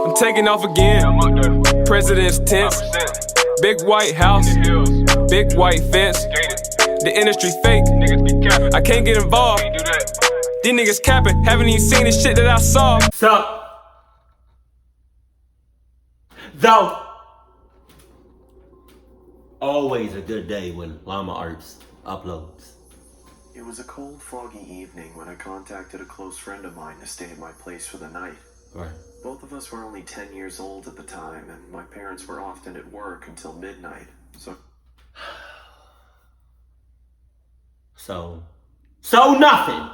I'm taking off again. President's tense. Big white house. Big white fence. The industry fake. I can't get involved. These niggas capping. Haven't even seen the shit that I saw. So, though, always a good day when Llama Arts uploads. It was a cold, foggy evening when I contacted a close friend of mine to stay at my place for the night. Right. Both of us were only 10 years old at the time, and my parents were often at work until midnight, So nothing.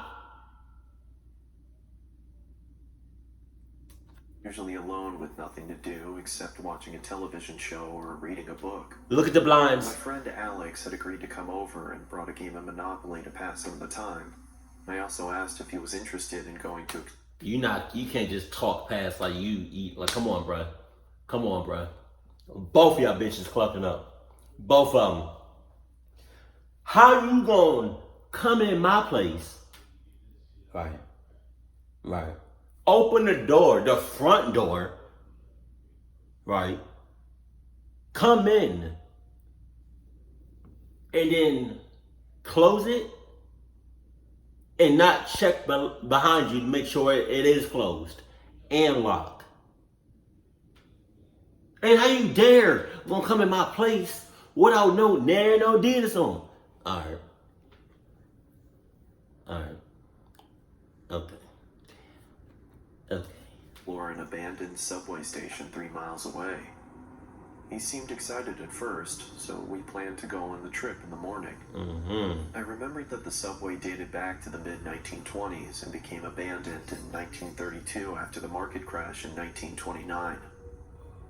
usually alone with nothing to do except watching a television show or reading a book. Look at the My blinds. friend Alex had agreed to come over and brought a game of Monopoly to pass some of the time. I also asked if he was interested in going to... You can't just talk past like you eat. Like, come on, bruh. Come on, bruh. Both of y'all bitches clucking up. Both of them. How you gonna come in my place? Right. Right. Open the door, the front door. Right. Come in. And then close it. And not check behind you to make sure it is closed and locked. And how you dare gonna come in my place without no deeds on? Alright. Okay. Or an abandoned subway station 3 miles away. He seemed excited at first, so we planned to go on the trip in the morning. I remembered that the subway dated back to the mid-1920s and became abandoned in 1932 after the market crash in 1929.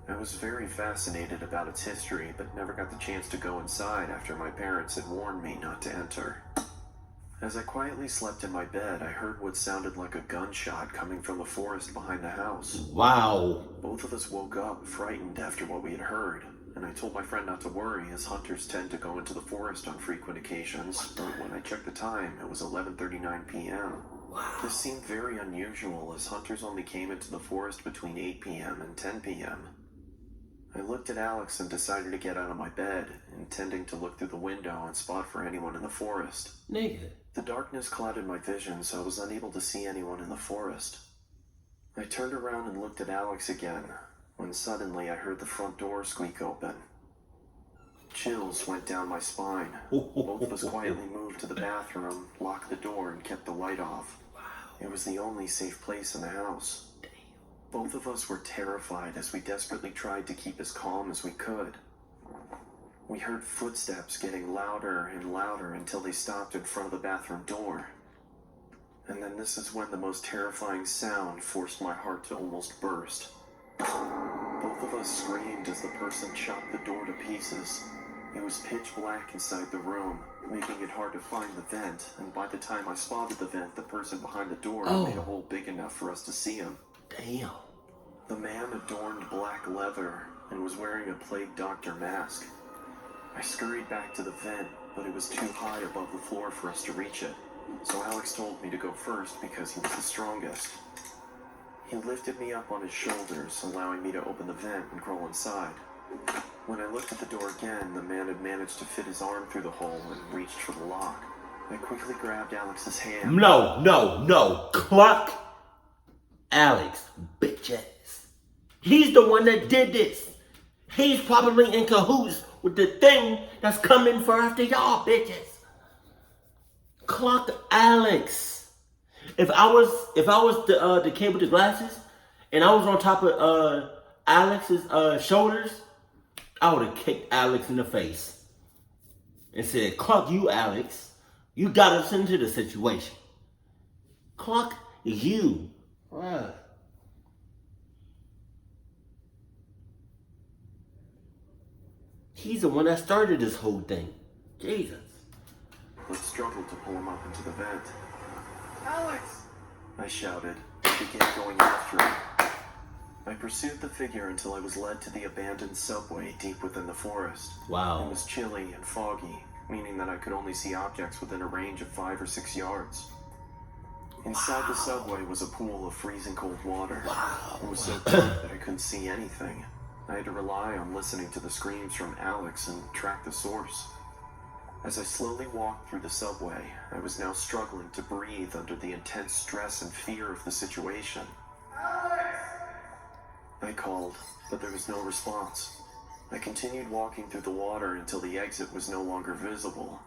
I was very fascinated about its history, but never got the chance to go inside after my parents had warned me not to enter. As I quietly slept in my bed, I heard what sounded like a gunshot coming from the forest behind the house. Wow. Both of us woke up, frightened after what we had heard, and I told my friend not to worry, as hunters tend to go into the forest on frequent occasions, but when I checked the time, it was 11:39 p.m. Wow. This seemed very unusual, as hunters only came into the forest between 8 p.m. and 10 p.m. I looked at Alex and decided to get out of my bed, intending to look through the window and spot for anyone in the forest. Nigga. The darkness clouded my vision, so I was unable to see anyone in the forest. I turned around and looked at Alex again, when suddenly I heard the front door squeak open. Chills went down my spine. Both of us quietly moved to the bathroom, locked the door, and kept the light off. It was the only safe place in the house. Both of us were terrified as we desperately tried to keep as calm as we could. We heard footsteps getting louder and louder until they stopped in front of the bathroom door. And then this is when the most terrifying sound forced my heart to almost burst. Both of us screamed as the person chopped the door to pieces. It was pitch black inside the room, making it hard to find the vent, and by the time I spotted the vent, the person behind the door had made a hole big enough for us to see him. Damn. The man adorned black leather and was wearing a plague doctor mask. I scurried back to the vent, but it was too high above the floor for us to reach it, so Alex told me to go first because he was the strongest. He lifted me up on his shoulders, allowing me to open the vent and crawl inside. When I looked at the door again, the man had managed to fit his arm through the hole and reached for the lock. I quickly grabbed Alex's hand. No. Cluck Alex, bitch ass. He's the one that did this. He's probably in cahoots with the thing that's coming for after y'all bitches. Cluck Alex. If I was the kid with the glasses and I was on top of Alex's shoulders, I would have kicked Alex in the face and said, "Cluck you, Alex. You got us into the situation. Cluck you." He's the one that started this whole thing. Jesus. But struggled to pull him up into the vent. "Alex!" I shouted and began going after him. I pursued the figure until I was led to the abandoned subway deep within the forest. Wow. It was chilly and foggy, meaning that I could only see objects within a range of 5 or 6 yards. Inside the subway was a pool of freezing cold water. It was so cold that I couldn't see anything. I had to rely on listening to the screams from Alex and track the source. As I slowly walked through the subway, I was now struggling to breathe under the intense stress and fear of the situation. I called, but there was no response. I continued walking through the water until the exit was no longer visible.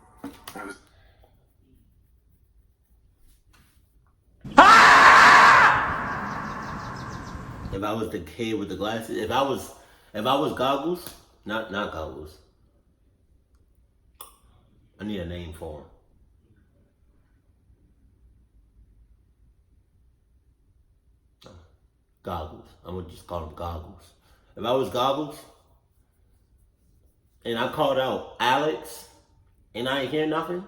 If I was the kid with the glasses, if I was goggles, not goggles. I need a name for them. Goggles. I'm gonna just call them goggles. If I was goggles and I called out Alex and I ain't hear nothing,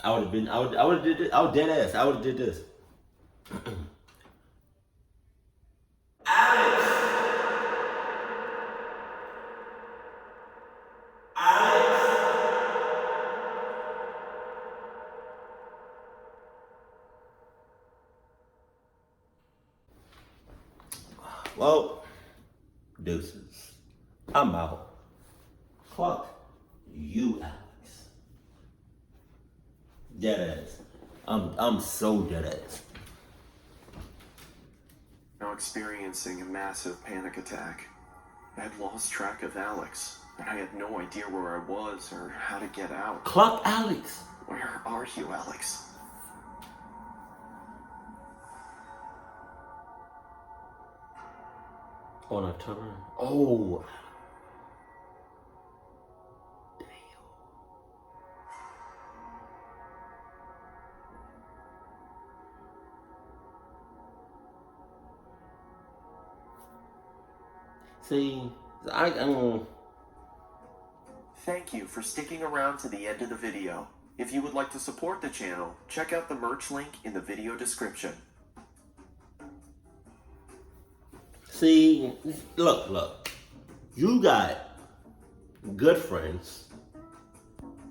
I would have did this. I would dead ass. I would have did this. Well, deuces. I'm out. Fuck you, Alex. Dead ass. I'm so dead ass. Now experiencing a massive panic attack. I had lost track of Alex, and I had no idea where I was or how to get out. Clock Alex. Where are you, Alex? On a turn. Oh. Damn. See, I'm Thank you for sticking around to the end of the video. If you would like to support the channel, check out the merch link in the video description. See, look. You got good friends,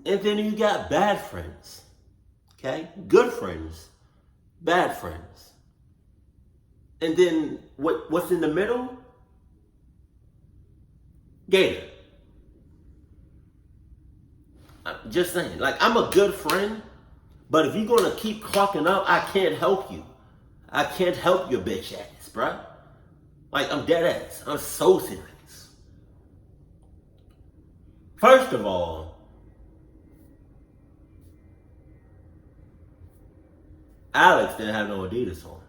and then you got bad friends. Okay? Good friends, bad friends. And then what's in the middle? Gattor. I'm just saying, like, I'm a good friend, but if you're gonna keep clocking up, I can't help you. I can't help your bitch ass, bruh. Like, I'm dead ass. I'm so serious. First of all, Alex didn't have no Adidas on.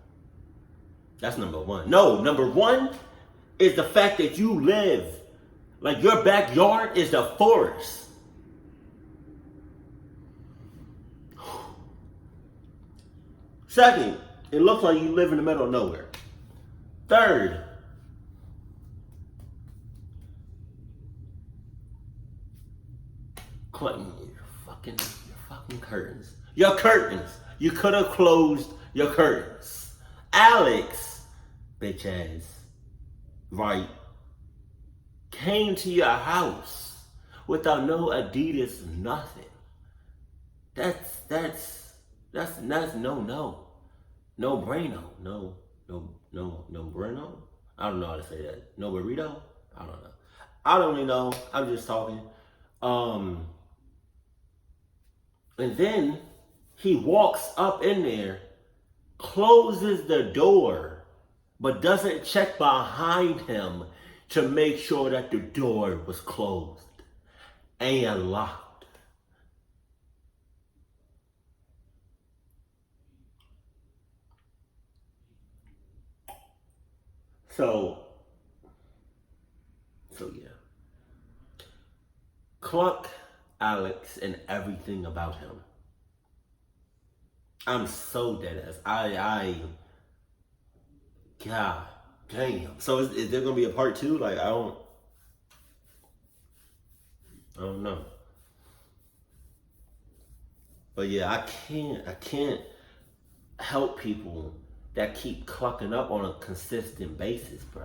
That's number one. No, number one is the fact that you live, like, your backyard is the forest. Second, it looks like you live in the middle of nowhere. Third, your fucking curtains. Your curtains. You could have closed your curtains. Alex, bitch ass, right, came to your house without no Adidas, nothing. That's no bueno. No bueno. I don't know how to say that. No burrito? I don't know. I don't even know. I'm just talking. And then he walks up in there, closes the door, but doesn't check behind him to make sure that the door was closed and locked. So yeah. Cluck Alex and everything about him. I'm so dead ass. God damn. So is there gonna be a part two? Like, I don't know. But yeah, I can't help people that keep clucking up on a consistent basis, bro.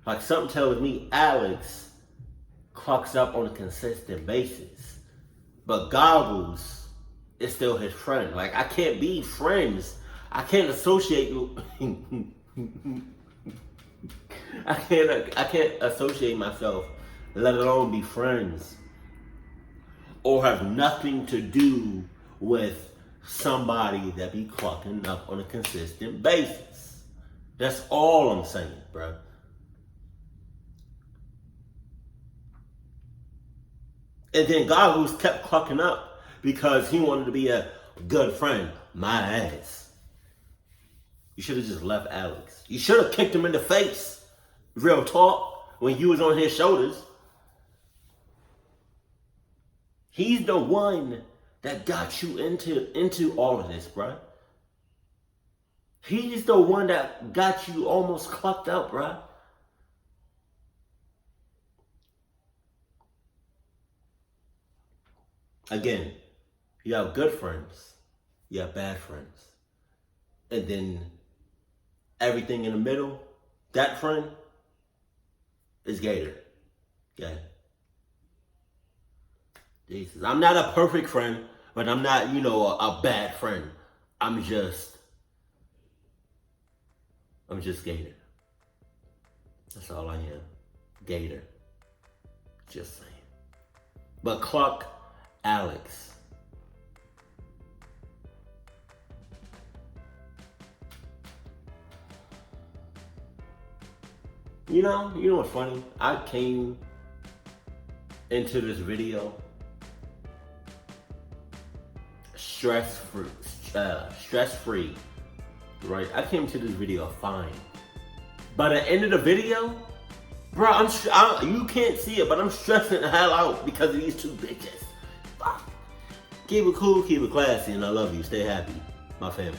Like, something tells me Alex clucks up on a consistent basis, but Goggles is still his friend. Like, I can't be friends. I can't associate. I can't associate myself, let alone be friends, or have nothing to do with somebody that be clucking up on a consistent basis. That's all I'm saying, bro. And then God was kept clucking up because he wanted to be a good friend. My ass. You should have just left Alex. You should have kicked him in the face. Real talk. When you was on his shoulders. He's the one that got you into all of this, bro. He's the one that got you almost clucked up, bro. Again, you have good friends, you have bad friends. And then everything in the middle, that friend is Gattor. Okay? Jesus. I'm not a perfect friend, but I'm not, a bad friend. I'm just Gattor. That's all I am. Gattor. Just saying. But Cluck Alex. You know what's funny? I came into this video stress-free, right? I came to this video fine. By the end of the video, bro, you can't see it, but I'm stressing the hell out because of these two bitches. Fuck. Keep it cool, keep it classy, and I love you. Stay happy, my family.